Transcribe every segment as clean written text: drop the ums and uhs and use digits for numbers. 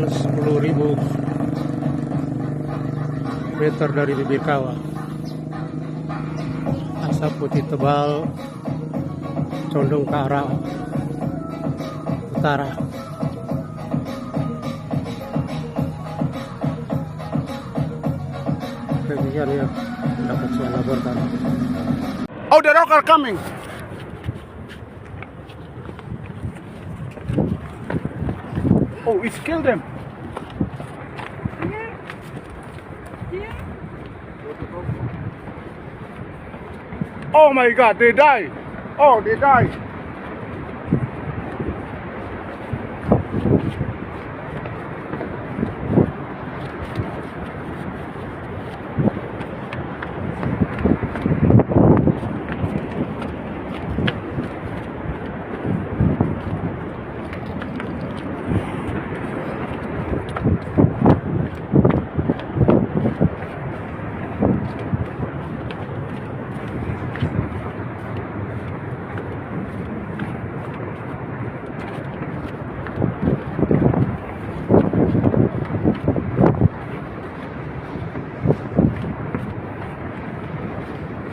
ketinggian 10.000 meter dari bibir kawah. Asap putih tebal condong ke arah utara. Demikian yang dapat saya laporkan. Oh, the rock are coming. Oh, it's killed them. Oh my God, they die. Oh, they die.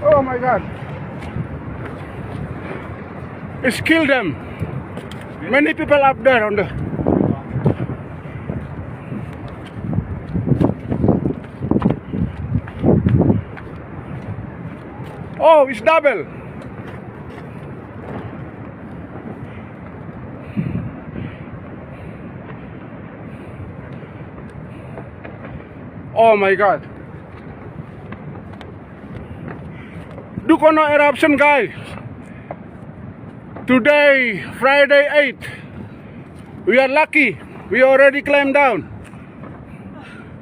Oh my God. It's killed them. Many people up there on the... Oh, it's double. Oh my God. Dukono eruption, guys. Today, Friday 8. We are lucky. We already climbed down.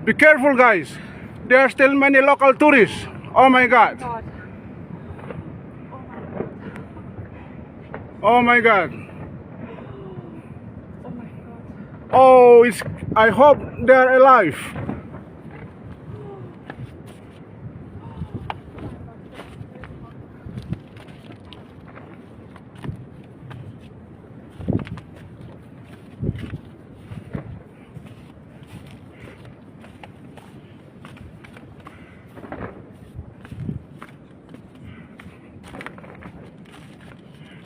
Be careful, guys. There are still many local tourists. Oh my God. Oh my God. Oh, I hope they're alive.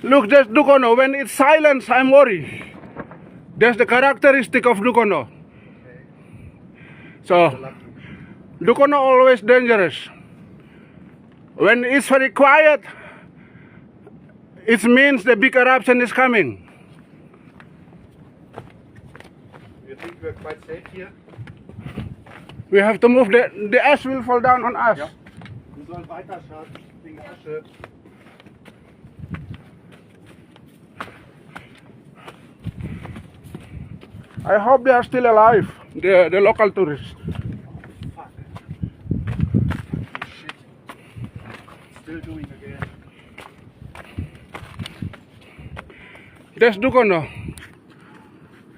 Look, there's Dukono. When it's silent, I'm worried. That's the characteristic of Dukono. So, Dukono always dangerous. When it's very quiet, it means the big eruption is coming. You think we're quite safe here? We have to move. The ash will fall down on us. Ja. Wir sollen weiterschauen wegen Asche. I hope they are still alive, the local tourists. Fuck. Shit. Still doing again. That's Dukono.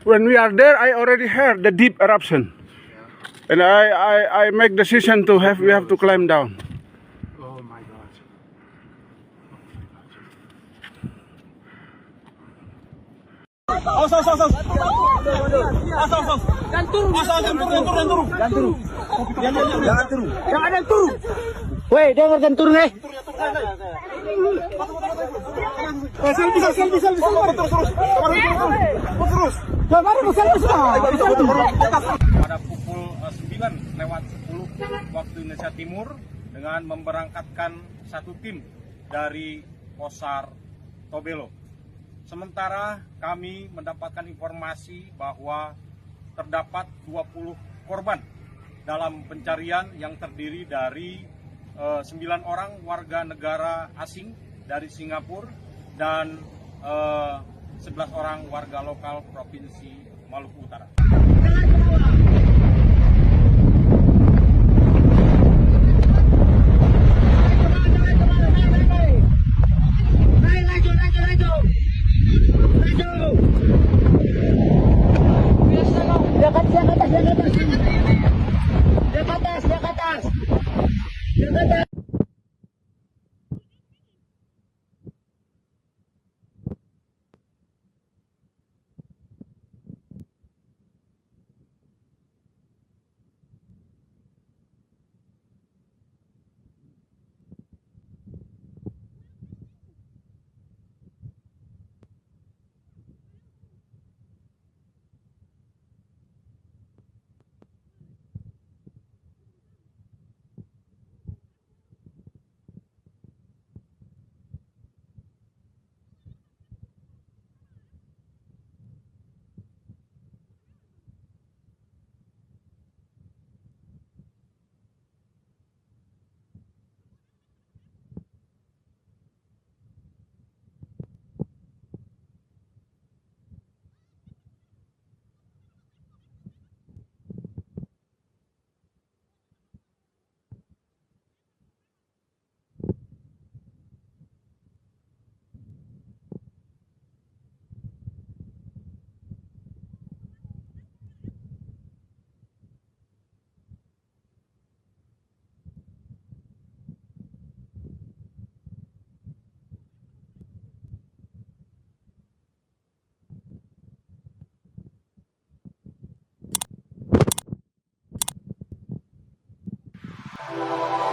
When we are there, I already heard the deep eruption. Yeah. And I make decision to we have to climb down. Oh my God. Jangan turun. Woi, jangan turun, Pada pukul 9:10 waktu Indonesia Timur dengan memberangkatkan satu tim dari Posar Tobelo. Sementara kami mendapatkan informasi bahwa terdapat 20 korban dalam pencarian yang terdiri dari 9 orang warga negara asing dari Singapura dan 11 orang warga lokal Provinsi Maluku Utara. Bye.